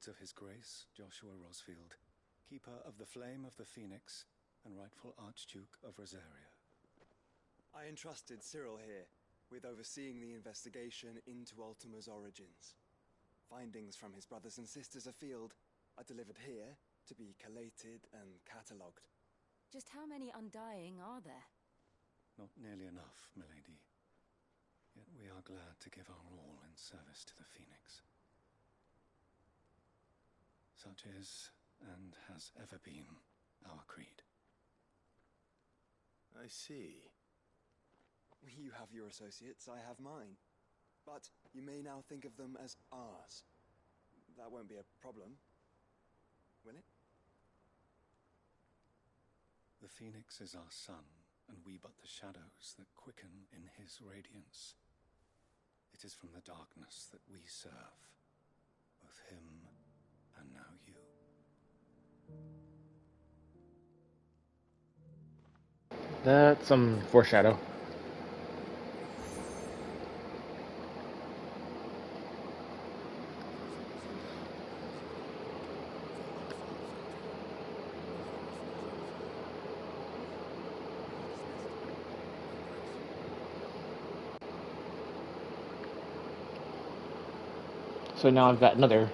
Of His Grace, Joshua Rosfield, Keeper of the Flame of the Phoenix, and rightful Archduke of Rosaria. I entrusted Cyril here with overseeing the investigation into Ultima's origins. Findings from his brothers and sisters afield are delivered here to be collated and catalogued. Just how many Undying are there? Not nearly enough, milady. Yet we are glad to give our all in service to the Phoenix. Such is, and has ever been, our creed. I see. You have your associates, I have mine. But you may now think of them as ours. That won't be a problem, will it? The Phoenix is our sun, and we but the shadows that quicken in his radiance. It is from the darkness that we serve, both him and now you. That's some foreshadow. So now I've got another.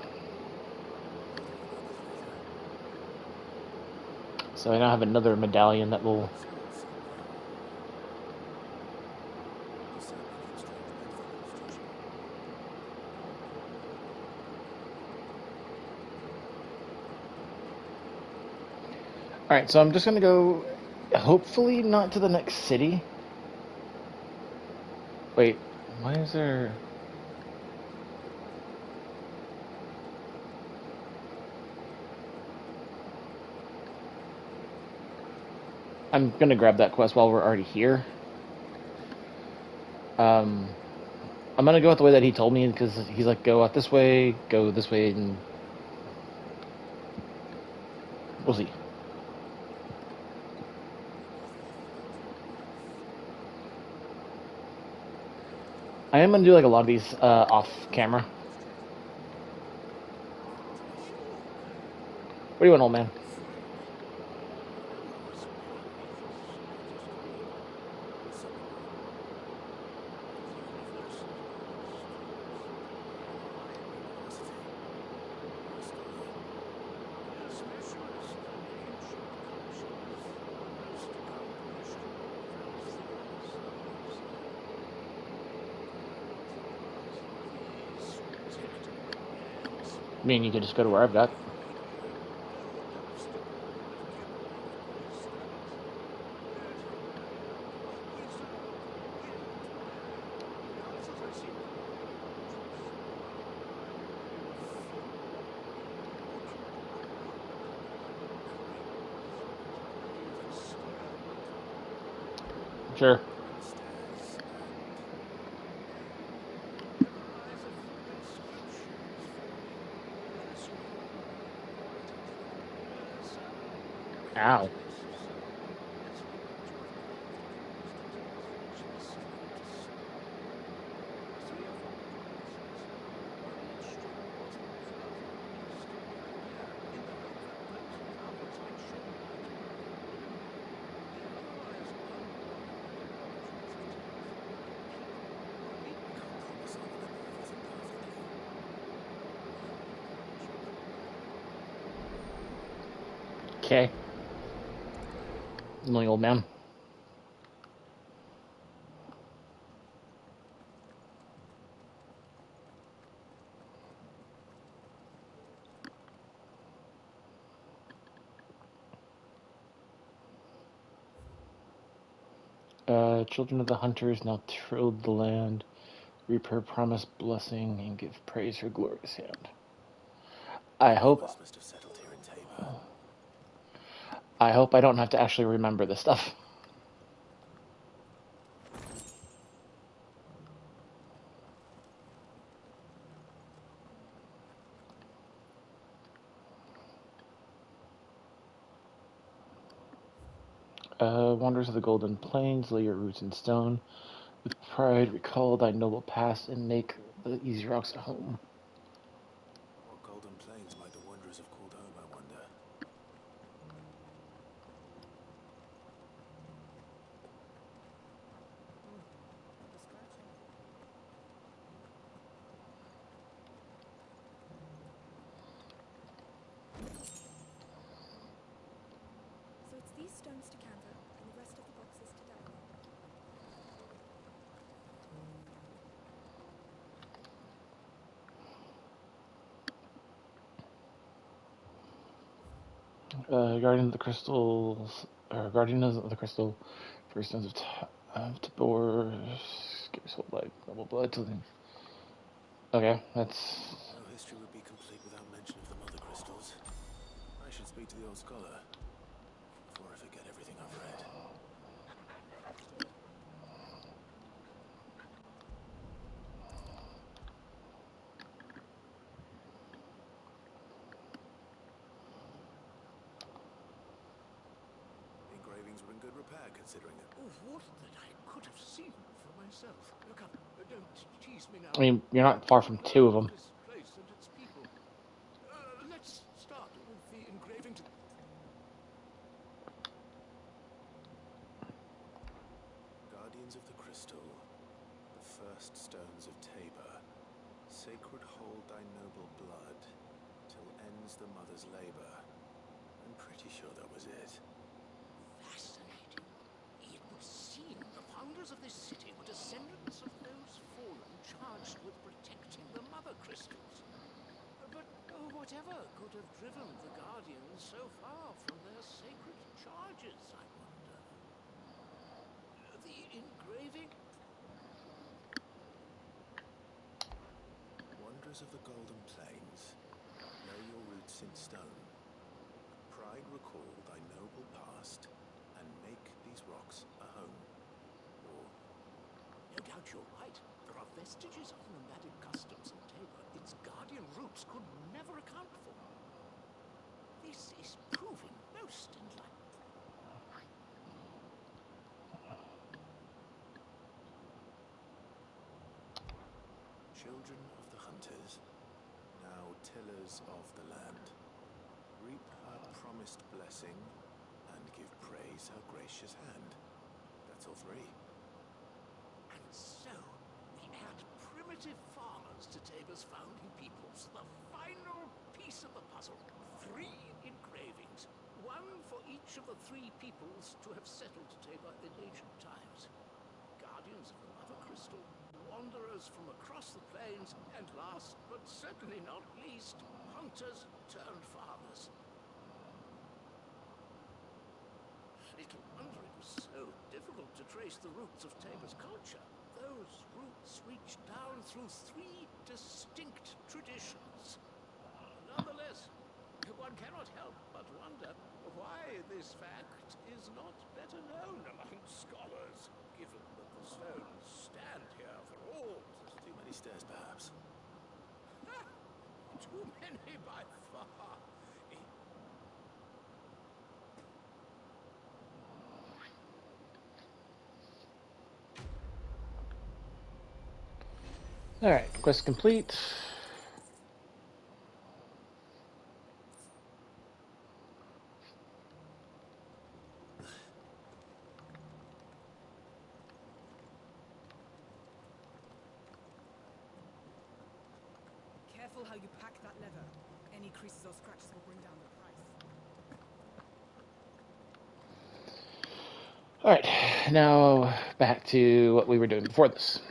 So I now have another medallion that will. Alright, so I'm just gonna go, hopefully not to the next city. Wait, why is there... I'm gonna grab that quest while we're already here. I'm gonna go out the way that he told me, because he's like, go out this way, and... we'll see. I am gonna do like a lot of these off camera. What do you want, old man? I mean, you could just go to where I've got. Sure. Ow. Okay. Annoying old man. Children of the hunters now till the land, reap her promised blessing, and give praise her glorious hand. I hope I don't have to actually remember this stuff. Wanderers of the Golden Plains, lay your roots in stone. With pride recall thy noble past, and make the easy rocks a home. What Golden Plains might the wanderers have called home, I wonder? Guardian of the Crystals, or Guardians of the Crystal, First Stones of Tabor, gives whole life, double blood till then. Okay, that's. No history would be complete without mention of the Mother Crystals. I should speak to the old scholar before I forget everything I've read. The engravings were in good repair, considering it. Oh, what that I could have seen for myself. Come, don't tease me now. I mean, you're not far from two of them. This place and its people. Let's start with the engraving. Guardians of the Crystal, the first stones of Tabor. Sacred hold thy noble blood, till ends the mother's labor. I'm pretty sure that was it. Fascinating. It would seem the founders of this city were descendants of those fallen charged with protecting the Mother Crystals. But whatever could have driven the Guardians so far from their sacred charges, I wonder? The engraving? Wonders of the Golden Plains, lay your roots in stone. Pride recall thy noble past, and make these rocks a home. Or No doubt you're right. There are vestiges of nomadic customs in Tabor its guardian roots could never account for. This is proving most enlightening. children of the hunters, now tillers of the land, reap her promised blessing and give praise her gracious hand. That's all three. And so, we add primitive farmers to Tabor's founding peoples, the final piece of the puzzle. 3 engravings, one for each of the 3 peoples to have settled Tabor in ancient times. Guardians of the Mother Crystal, wanderers from across the plains, and last but certainly not least, hunters turned farmers. Little wonder it was so difficult to trace the roots of Tabor's culture. Those roots reach down through 3 distinct traditions. Nonetheless, one cannot help but wonder why this fact is not better known among scholars, given that the stones stand here for all. Too many stairs, perhaps. Too many by far. Alright, quest complete. Careful how you pack that leather. Any creases or scratches will bring down the price. Alright, now back to what we were doing before this.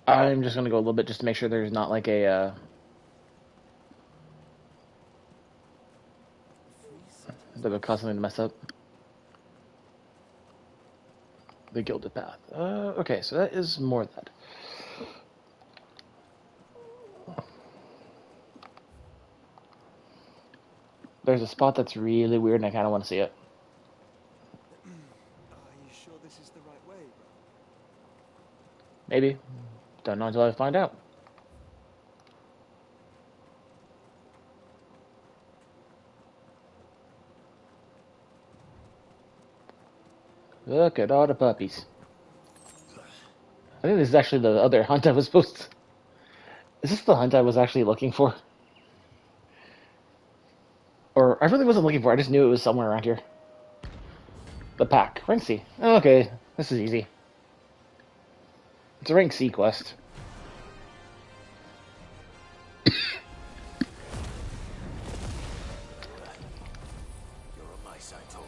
I'm just going to go a little bit just to make sure there's not like a that would cause something to mess up. The Gilded Path. Okay, so that is more of that. There's a spot that's really weird and I kind of want to see it. Are you sure this is the right way, brother? Maybe. Don't know until I find out. Look at all the puppies. I think this is actually the other hunt I was supposed to... Is this the hunt I was actually looking for? Or, I really wasn't looking for it, I just knew it was somewhere around here. The pack. Rank C. Okay, this is easy. It's a rank C quest. Sator.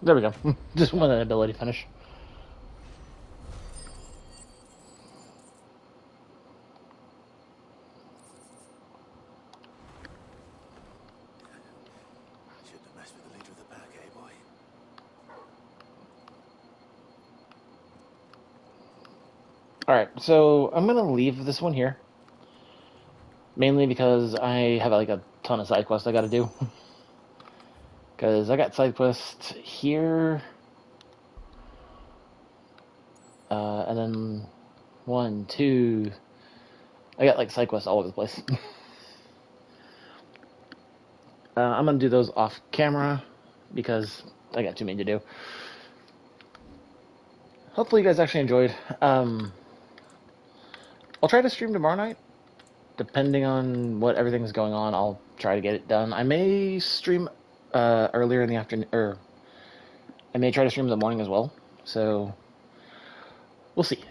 There we go. Just one ability finish. Shouldn't have messed with the leader of the pack, eh, boy? Alright, so I'm gonna leave this one here. Mainly because I have like a ton of side quests I gotta do. Because I got side quests here. And then 1, 2. I got like side quests all over the place. I'm gonna do those off camera because I got too many to do. Hopefully you guys actually enjoyed. I'll try to stream tomorrow night. Depending on what everything's going on, I'll try to get it done. I may stream earlier in the afternoon, or I may try to stream in the morning as well. So we'll see.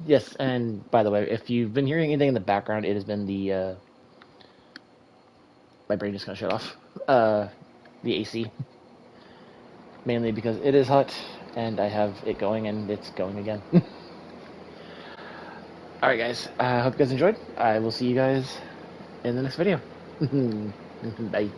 Yes, and by the way, if you've been hearing anything in the background, it has been the my brain just gonna shut off. The AC, mainly because it is hot and I have it going and it's going again. Alright guys, I hope you guys enjoyed. I will see you guys in the next video. Bye.